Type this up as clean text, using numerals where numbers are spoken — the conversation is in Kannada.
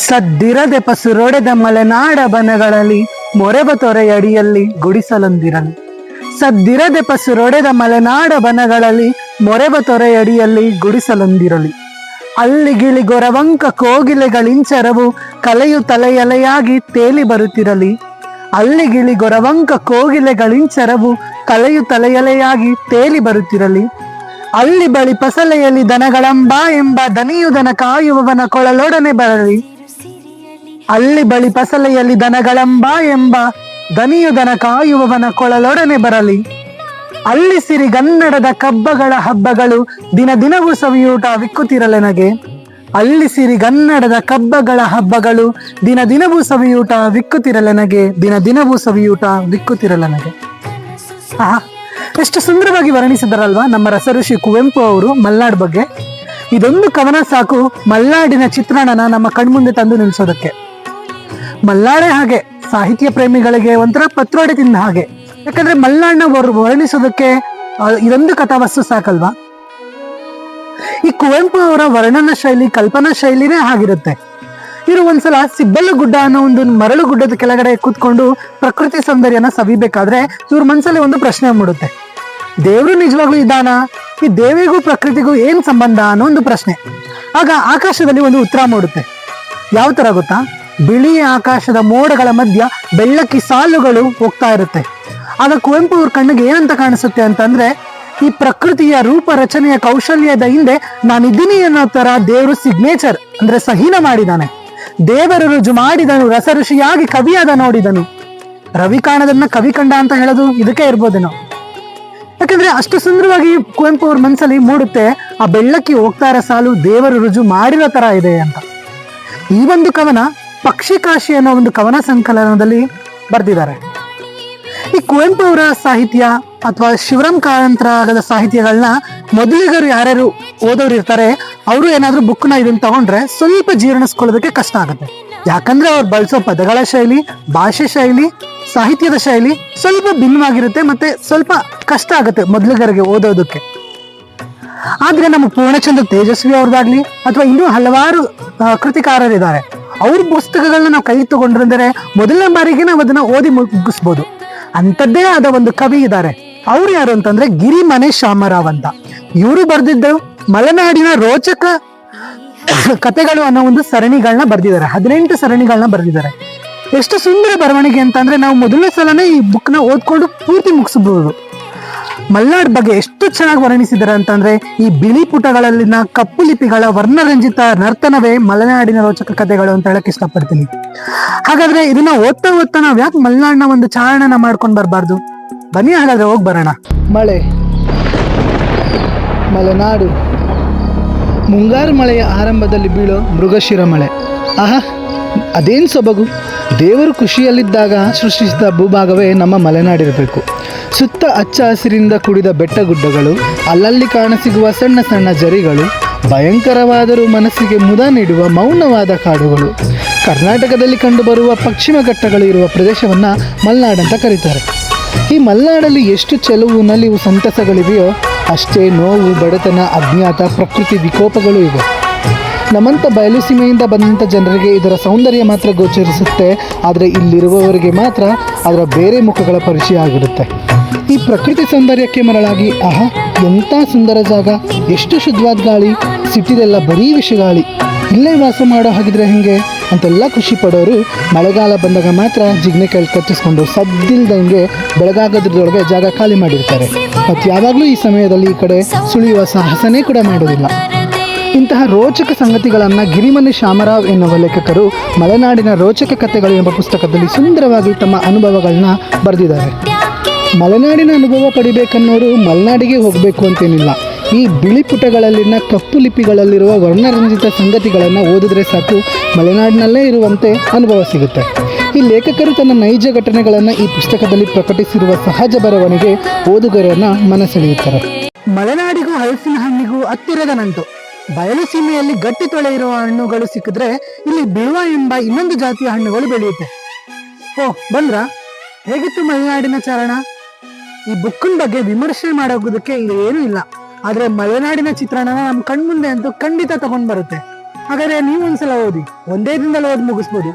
ಸದ್ದಿರದೆ ಪಸುರೊಡೆದ ಮಲೆನಾಡ ಬನಗಳಲ್ಲಿ ಮೊರೆಬ ತೊರೆಯಡಿಯಲ್ಲಿ ಗುಡಿಸಲೊಂದಿರಲಿ. ಸದ್ದಿರದೆ ಪಸುರೊಡೆದ ಮಲೆನಾಡ ಬನಗಳಲ್ಲಿ ಮೊರೆಬ ತೊರೆಯಡಿಯಲ್ಲಿ ಗುಡಿಸಲೊಂದಿರಲಿ. ಅಲ್ಲಿಗಿಳಿ ಗೊರವಂಕ ಕೋಗಿಲೆಗಳಿಂಚರವು ಕಲೆಯು ತಲೆಯಲೆಯಾಗಿ ತೇಲಿ ಬರುತ್ತಿರಲಿ. ಅಲ್ಲಿಗಿಳಿ ಗೊರವಂಕ ಕೋಗಿಲೆಗಳಿಂಚರವು ಕಲೆಯು ತಲೆಯಲೆಯಾಗಿ ತೇಲಿ ಬರುತ್ತಿರಲಿ. ಅಲ್ಲಿ ಬಳಿ ಪಸಲೆಯಲ್ಲಿ ದನಗಳಂಬ ಎಂಬ ದನಿಯುದನ ಕಾಯುವವನ ಕೊಳಲೊಡನೆ ಬರಲಿ. ಅಲ್ಲಿ ಬಳಿ ಪಸಲೆಯಲ್ಲಿ ದನಗಳಂಬ ಎಂಬ ದನಿಯುದನ ಕಾಯುವವನ ಕೊಳಲೊಡನೆ ಬರಲಿ. ಅಲ್ಲಿ ಸಿರಿಗನ್ನಡದ ಕಬ್ಬಗಳ ಹಬ್ಬಗಳು ದಿನ ದಿನವೂ ಸವಿಯೂಟ ವಿಕ್ಕುತ್ತಿರಲೆನಗೆ. ಅಲ್ಲಿ ಸಿರಿಗನ್ನಡದ ಕಬ್ಬಗಳ ಹಬ್ಬಗಳು ದಿನ ದಿನವೂ ಸವಿಯೂಟ ವಿಕ್ಕುತ್ತಿರಲೆನಗೆ. ದಿನ ದಿನವೂ ಸವಿಯೂಟ ವಿಕ್ಕುತ್ತಿರಲೆನಗೆ. ಆಹಾ, ಎಷ್ಟು ಸುಂದರವಾಗಿ ವರ್ಣಿಸಿದರಲ್ವಾ ನಮ್ಮ ರಸಋಷಿ ಕುವೆಂಪು ಅವರು ಮಲ್ನಾಡ್ ಬಗ್ಗೆ. ಇದೊಂದು ಕವನ ಸಾಕು ಮಲ್ನಾಡಿನ ಚಿತ್ರಣನ ನಮ್ಮ ಕಣ್ಮುಂದೆ ತಂದು ನಿಲ್ಸೋದಕ್ಕೆ. ಮಲ್ನಾಡೇ ಹಾಗೆ ಸಾಹಿತ್ಯ ಪ್ರೇಮಿಗಳಿಗೆ ಒಂಥರ ಪತ್ರೊಡೆ ತಿಂದ ಹಾಗೆ. ಯಾಕಂದ್ರೆ ಮಲ್ನಾಡ್ನ ವರ್ಣಿಸೋದಕ್ಕೆ ಇದೊಂದು ಕಥಾವಸ್ತು ಸಾಕಲ್ವಾ. ಈ ಕುವೆಂಪು ಅವರ ವರ್ಣನ ಶೈಲಿ, ಕಲ್ಪನಾ ಶೈಲಿನೇ ಆಗಿರುತ್ತೆ. ಇವರು ಒಂದ್ಸಲ ಸಿಬ್ಬಲ್ಲು ಗುಡ್ಡ ಅನ್ನೋ ಒಂದು ಮರಳು ಗುಡ್ಡದ ಕೆಳಗಡೆ ಕೂತ್ಕೊಂಡು ಪ್ರಕೃತಿ ಸೌಂದರ್ಯನ ಸವಿಬೇಕಾದ್ರೆ ಇವ್ರ ಮನ್ಸಲ್ಲಿ ಒಂದು ಪ್ರಶ್ನೆ ಮೂಡುತ್ತೆ. ದೇವ್ರು ನಿಜವಾಗ್ಲೂ ಇದ್ದಾನ? ಈ ದೇವಿಗೂ ಪ್ರಕೃತಿಗೂ ಏನ್ ಸಂಬಂಧ ಅನ್ನೋ ಒಂದು ಪ್ರಶ್ನೆ. ಆಗ ಆಕಾಶದಲ್ಲಿ ಒಂದು ಉತ್ತರ ಮೂಡುತ್ತೆ. ಯಾವ ತರ ಗೊತ್ತಾ? ಬಿಳಿಯ ಆಕಾಶದ ಮೋಡಗಳ ಮಧ್ಯ ಬೆಳ್ಳಕ್ಕಿ ಸಾಲುಗಳು ಹೋಗ್ತಾ ಇರುತ್ತೆ. ಆಗ ಕುವೆಂಪು ಅವ್ರ ಕಣ್ಣಿಗೆ ಏನಂತ ಕಾಣಿಸುತ್ತೆ ಅಂತಂದ್ರೆ, ಈ ಪ್ರಕೃತಿಯ ರೂಪ ರಚನೆಯ ಕೌಶಲ್ಯದ ಹಿಂದೆ ನಾನಿದ್ದೀನಿ ಅನ್ನೋ ತರ ದೇವರು ಸಿಗ್ನೇಚರ್ ಅಂದ್ರೆ ಸಹೀನ ಮಾಡಿದಾನೆ. ದೇವರು ರುಜು ಮಾಡಿದನು, ರಸ ಋಷಿಯಾಗಿ ಕವಿಯಾದ ನೋಡಿದನು. ರವಿ ಕಾಣದನ್ನ ಕವಿ ಕಂಡ ಅಂತ ಹೇಳೋದು ಇದಕ್ಕೆ ಇರ್ಬೋದೇನೋ. ಯಾಕಂದ್ರೆ ಅಷ್ಟು ಸುಂದರವಾಗಿ ಕುವೆಂಪು ಅವ್ರ ಮನಸ್ಸಲ್ಲಿ ಮೂಡುತ್ತೆ, ಆ ಬೆಳ್ಳಕ್ಕಿ ಹೋಗ್ತಾ ಇರೋ ಸಾಲು ದೇವರು ರುಜು ಮಾಡಿರೋ ತರ ಇದೆ ಅಂತ. ಈ ಒಂದು ಕವನ ಪಕ್ಷಿ ಕಾಶಿ ಅನ್ನೋ ಒಂದು ಕವನ ಸಂಕಲನದಲ್ಲಿ ಬರೆದಿದ್ದಾರೆ. ಈ ಕುವೆಂಪು ಅವರ ಸಾಹಿತ್ಯ ಅಥವಾ ಶಿವರಾಮ್ ಕಾರಂತರ ಸಾಹಿತ್ಯಗಳನ್ನ ಮೊದಲಿಗರು ಯಾರ್ಯಾರು ಓದೋರು ಇರ್ತಾರೆ, ಅವರು ಏನಾದ್ರೂ ಬುಕ್ನ ಇದನ್ನ ತಗೊಂಡ್ರೆ ಸ್ವಲ್ಪ ಜೀರ್ಣಿಸ್ಕೊಳ್ಳೋದಕ್ಕೆ ಕಷ್ಟ ಆಗುತ್ತೆ. ಯಾಕಂದ್ರೆ ಅವ್ರು ಬಳಸೋ ಪದಗಳ ಶೈಲಿ, ಭಾಷೆ ಶೈಲಿ, ಸಾಹಿತ್ಯದ ಶೈಲಿ ಸ್ವಲ್ಪ ಭಿನ್ನವಾಗಿರುತ್ತೆ. ಮತ್ತೆ ಸ್ವಲ್ಪ ಕಷ್ಟ ಆಗುತ್ತೆ ಮೊದಲಿಗರಿಗೆ ಓದೋದಕ್ಕೆ. ಆದ್ರೆ ನಮ್ಮ ಪೂರ್ಣಚಂದ್ರ ತೇಜಸ್ವಿ ಅವ್ರದ್ದಾಗ್ಲಿ ಅಥವಾ ಇನ್ನೂ ಹಲವಾರು ಕೃತಿಕಾರರಿದ್ದಾರೆ, ಅವ್ರ ಪುಸ್ತಕಗಳನ್ನ ನಾವು ಕೈ ತಗೊಂಡ್ರೆ ಮೊದಲನೇ ಬಾರಿಗೆ ನಾವು ಅದನ್ನ ಓದಿ ಮುಗಿಸ್ಬೋದು. ಅಂಥದ್ದೇ ಆದ ಒಂದು ಕವಿ ಇದ್ದಾರೆ. ಅವ್ರು ಯಾರು ಅಂತಂದ್ರೆ ಗಿರಿಮನೆ ಶಾಮರಾವ್ ಅಂತ. ಇವರು ಬರೆದಿದ್ದು ಮಲೆನಾಡಿನ ರೋಚಕ ಕಥೆಗಳು ಅನ್ನೋ ಒಂದು ಸರಣಿಗಳನ್ನ ಬರೆದಿದ್ದಾರೆ. 18 ಸರಣಿಗಳನ್ನ ಬರೆದಿದ್ದಾರೆ. ಎಷ್ಟು ಸುಂದರ ಬರವಣಿಗೆ ಅಂತಂದ್ರೆ ನಾವು ಮೊದಲನೇ ಸಲನೇ ಈ ಬುಕ್ನ ಓದ್ಕೊಂಡು ಪೂರ್ತಿ ಮುಗಿಸಬಹುದು. ಮಲ್ನಾಡ್ ಬಗ್ಗೆ ಎಷ್ಟು ಚೆನ್ನಾಗಿ ವರ್ಣಿಸಿದ್ದಾರೆ ಅಂತಂದ್ರೆ, ಈ ಬಿಳಿ ಪುಟಗಳಲ್ಲಿನ ಕಪ್ಪು ಲಿಪಿಗಳ ವರ್ಣರಂಜಿತ ನರ್ತನವೇ ಮಲೆನಾಡಿನ ರೋಚಕ ಕಥೆಗಳು ಅಂತ ಹೇಳಕ್ ಇಷ್ಟಪಡ್ತೀನಿ. ಹಾಗಾದ್ರೆ ಇದನ್ನ ಓದ್ತಾ ನಾವ್ ಯಾಕೆ ಮಲೆನಾಡಿನ ಒಂದು ಚಾರಣನ ಮಾಡ್ಕೊಂಡ್ ಬರ್ಬಾರ್ದು? ಬನ್ನಿ ಹಾಗಾದ್ರೆ ಹೋಗಿ ಬರೋಣ. ಮಳೆ, ಮಲೆನಾಡು, ಮುಂಗಾರು ಮಳೆಯ ಆರಂಭದಲ್ಲಿ ಬೀಳೋ ಮೃಗಶಿರ ಮಳೆ. ಆಹಾ, ಅದೇನು ಸೊಬಗು! ದೇವರು ಖುಷಿಯಲ್ಲಿದ್ದಾಗ ಸೃಷ್ಟಿಸಿದ ಭೂಭಾಗವೇ ನಮ್ಮ ಮಲೆನಾಡಿರಬೇಕು. ಸುತ್ತ ಹಚ್ಚ ಹಸಿರಿಂದ ಕೂಡಿದ ಬೆಟ್ಟಗುಡ್ಡಗಳು, ಅಲ್ಲಲ್ಲಿ ಕಾಣಸಿಗುವ ಸಣ್ಣ ಸಣ್ಣ ಜರಿಗಳು, ಭಯಂಕರವಾದರೂ ಮನಸ್ಸಿಗೆ ಮುದ ನೀಡುವ ಮೌನವಾದ ಕಾಡುಗಳು. ಕರ್ನಾಟಕದಲ್ಲಿ ಕಂಡುಬರುವ ಪಶ್ಚಿಮ ಘಟ್ಟಗಳು ಇರುವ ಪ್ರದೇಶವನ್ನು ಮಲೆನಾಡಂತ ಕರೀತಾರೆ. ಈ ಮಲೆನಾಡಲ್ಲಿ ಎಷ್ಟು ಚೆಲುವು, ನಲಿವು, ಸಂತಸಗಳಿವೆಯೋ ಅಷ್ಟೇ ನೋವು, ಬಡತನ, ಅಜ್ಞಾತ, ಪ್ರಕೃತಿ ವಿಕೋಪಗಳು ಇವೆ. ನಮ್ಮಂಥ ಬಯಲುಸೀಮೆಯಿಂದ ಬಂದಂಥ ಜನರಿಗೆ ಇದರ ಸೌಂದರ್ಯ ಮಾತ್ರ ಗೋಚರಿಸುತ್ತೆ. ಆದರೆ ಇಲ್ಲಿರುವವರಿಗೆ ಮಾತ್ರ ಅದರ ಬೇರೆ ಮುಖಗಳ ಪರಿಚಯ ಆಗಿರುತ್ತೆ. ಈ ಪ್ರಕೃತಿ ಸೌಂದರ್ಯಕ್ಕೆ ಮರಳಾಗಿ ಆಹಾ, ಎಂಥ ಸುಂದರ ಜಾಗ, ಎಷ್ಟು ಶುದ್ಧವಾದ ಗಾಳಿ, ಸಿಟಿದೆಲ್ಲ ಬರೀ ವಿಷಗಾಳಿ, ಇಲ್ಲೇ ವಾಸ ಮಾಡೋ ಹಾಗಿದ್ರೆ ಹೆಂಗೆ ಅಂತೆಲ್ಲ ಖುಷಿ ಪಡೋರು ಮಳೆಗಾಲ ಬಂದಾಗ ಮಾತ್ರ ಜಿಗ್ನೆ ಕೈಲಿ ಕಚ್ಚಿಸ್ಕೊಂಡು ಸದ್ದಿಲ್ದಂಗೆ ಬೆಳಗಾಗೋದ್ರೊಳಗೆ ಜಾಗ ಖಾಲಿ ಮಾಡಿರ್ತಾರೆ. ಮತ್ತು ಯಾವಾಗಲೂ ಈ ಸಮಯದಲ್ಲಿ ಈ ಕಡೆ ಸುಳಿಯುವ ಸಾಹಸನೇ ಕೂಡ ಮಾಡೋದಿಲ್ಲ. ಇಂತಹ ರೋಚಕ ಸಂಗತಿಗಳನ್ನು ಗಿರಿಮನೆ ಶಾಮರಾವ್ ಎನ್ನುವ ಲೇಖಕರು ಮಲೆನಾಡಿನ ರೋಚಕ ಕಥೆಗಳು ಎಂಬ ಪುಸ್ತಕದಲ್ಲಿ ಸುಂದರವಾಗಿ ತಮ್ಮ ಅನುಭವಗಳನ್ನ ಬರೆದಿದ್ದಾರೆ. ಮಲೆನಾಡಿನ ಅನುಭವ ಪಡಿಬೇಕನ್ನೋರು ಮಲೆನಾಡಿಗೆ ಹೋಗಬೇಕು ಅಂತೇನಿಲ್ಲ. ಈ ಬಿಳಿ ಪುಟಗಳಲ್ಲಿನ ಕಪ್ಪು ಲಿಪಿಗಳಲ್ಲಿರುವ ವರ್ಣರಂಜಿತ ಸಂಗತಿಗಳನ್ನು ಓದಿದ್ರೆ ಸಾಕು, ಮಲೆನಾಡಿನಲ್ಲೇ ಇರುವಂತೆ ಅನುಭವ ಸಿಗುತ್ತೆ. ಈ ಲೇಖಕರು ತನ್ನ ನೈಜ ಘಟನೆಗಳನ್ನು ಈ ಪುಸ್ತಕದಲ್ಲಿ ಪ್ರಕಟಿಸಿರುವ ಸಹಜ ಬರವಣಿಗೆ ಓದುಗರನ್ನ ಮನಸೆಳೆಯುತ್ತಾರೆ. ಮಲೆನಾಡಿಗೂ ಹಲಸಿನ ಹಣ್ಣಿಗೂ ಹತ್ತಿರದ ನಂಟು. ಬಯಲು ಸೀಮೆಯಲ್ಲಿ ಗಟ್ಟಿ ತೊಳೆ ಇರುವ ಹಣ್ಣುಗಳು ಸಿಕ್ಕಿದ್ರೆ ಇಲ್ಲಿ ಬಿಳುವ ಎಂಬ ಇನ್ನೊಂದು ಜಾತಿಯ ಹಣ್ಣುಗಳು ಬೆಳೆಯುತ್ತೆ. ಬಂದ್ರ? ಹೇಗಿತ್ತು ಮಲೆನಾಡಿನ ಚಾರಣ? ಈ ಬುಕ್ಕಿನ ಬಗ್ಗೆ ವಿಮರ್ಶೆ ಮಾಡೋದಕ್ಕೆ ಇಲ್ಲಿ ಏನೂ ಇಲ್ಲ. ಆದ್ರೆ ಮಲೆನಾಡಿನ ಚಿತ್ರಣನ ನಮ್ಮ ಕಣ್ಮುಂದೆ ಅಂತೂ ಖಂಡಿತ ತಗೊಂಡ್ ಬರುತ್ತೆ. ಹಾಗಾದ್ರೆ ನೀವು ಒಂದ್ಸಲ ಓದಿ, ಒಂದೇ ದಿನದಲ್ಲಿ ಓದಿ ಮುಗಿಸ್ಬೋದು.